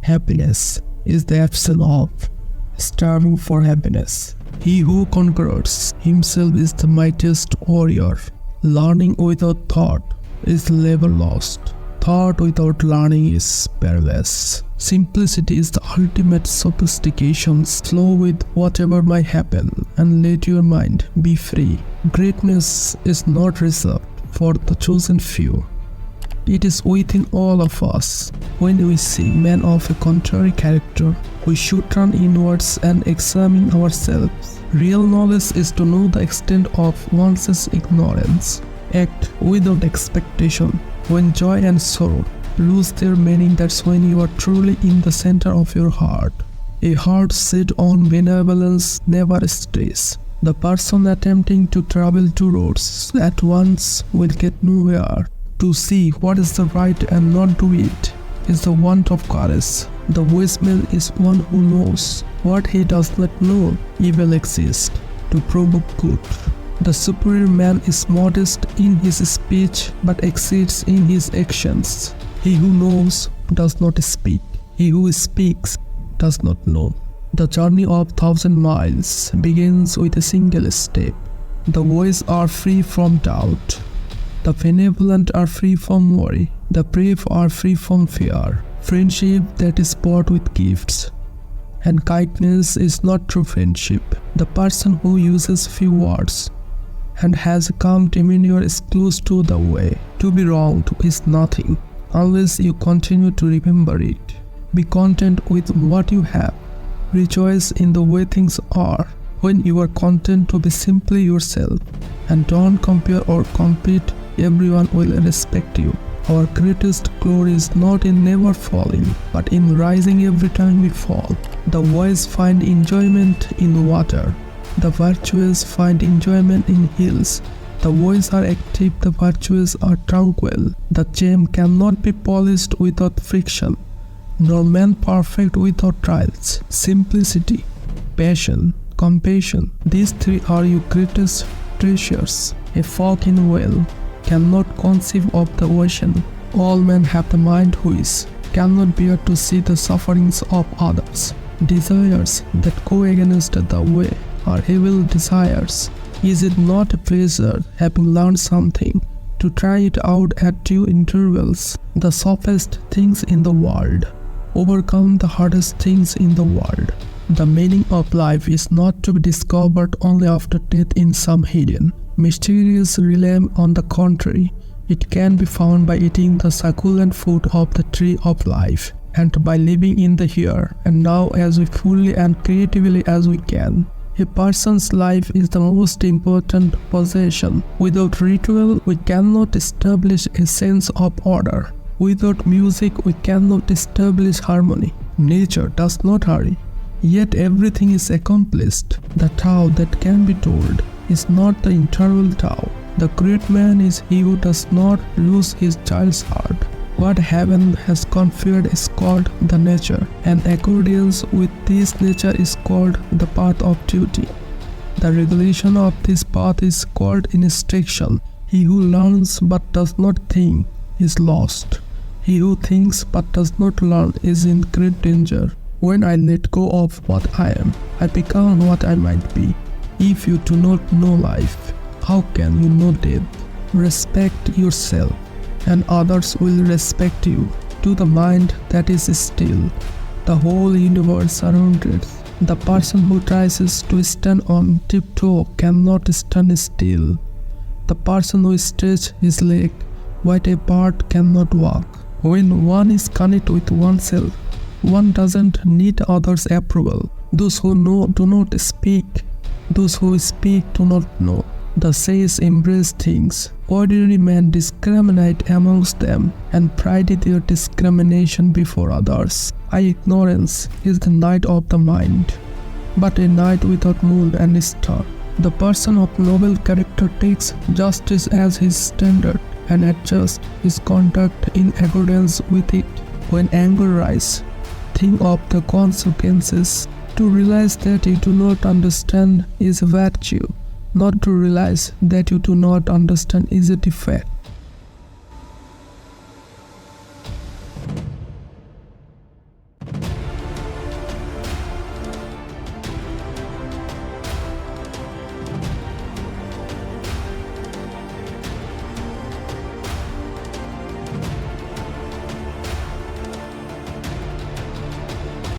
Happiness is the absence of striving for happiness. He who conquers himself is the mightiest warrior. Learning without thought is never lost. Thought without learning is perilous. Simplicity is the ultimate sophistication. Flow with whatever might happen and let your mind be free. Greatness is not reserved for the chosen few. It is within all of us. When we see men of a contrary character, we should turn inwards and examine ourselves. Real knowledge is to know the extent of one's ignorance. Act without expectation. When joy and sorrow lose their meaning, that's when you are truly in the center of your heart. A heart set on benevolence never strays. The person attempting to travel two roads at once will get nowhere. To see what is the right and not do it is the want of courage. The wise man is one who knows what he does not know. Evil exists to provoke good. The superior man is modest in his speech but exceeds in his actions. He who knows does not speak. He who speaks does not know. The journey of 1,000 miles begins with a single step. The wise are free from doubt. The benevolent are free from worry. The brave are free from fear. Friendship that is bought with gifts. And kindness is not true friendship. The person who uses few words and has calm demeanor is close to the way. To be wronged is nothing unless you continue to remember it. Be content with what you have. Rejoice in the way things are. When you are content to be simply yourself and don't compare or compete, everyone will respect you. Our greatest glory is not in never falling, but in rising every time we fall. The wise find enjoyment in water. The virtuous find enjoyment in hills. The wise are active, the virtuous are tranquil. The gem cannot be polished without friction, nor man perfect without trials. Simplicity, passion, compassion, these three are your greatest treasures. A folk in well cannot conceive of the ocean. All men have the mind which cannot bear to see the sufferings of others. Desires that go against the way are evil desires. Is it not a pleasure, having learned something, to try it out at due intervals? The softest things in the world overcome the hardest things in the world. The meaning of life is not to be discovered only after death in some hidden, mysterious realm. On the contrary, it can be found by eating the succulent fruit of the tree of life, and by living in the here and now as fully and creatively as we can. A person's life is the most important possession. Without ritual, we cannot establish a sense of order. Without music, we cannot establish harmony. Nature does not hurry, yet everything is accomplished. The Tao that can be told is not the internal Tao. The great man is he who does not lose his child's heart. What heaven has conferred is called the nature, and accordance with this nature is called the path of duty. The regulation of this path is called instruction. He who learns but does not think is lost. He who thinks but does not learn is in great danger. When I let go of what I am, I become what I might be. If you do not know life, how can you know death? Respect yourself, and others will respect you. To the mind that is still, the whole universe surrounded. The person who tries to stand on tiptoe cannot stand still. The person who stretches his leg wide apart cannot walk. When one is connected with oneself, one doesn't need others' approval. Those who know do not speak. Those who speak do not know. The sage embrace things. Ordinary men discriminate amongst them and pride their discrimination before others. Ignorance is the night of the mind, but a night without moon and star. The person of noble character takes justice as his standard and adjusts his conduct in accordance with it. When anger rises, think of the consequences. To realize that you do not understand is a virtue. Not to realize that you do not understand is a defect.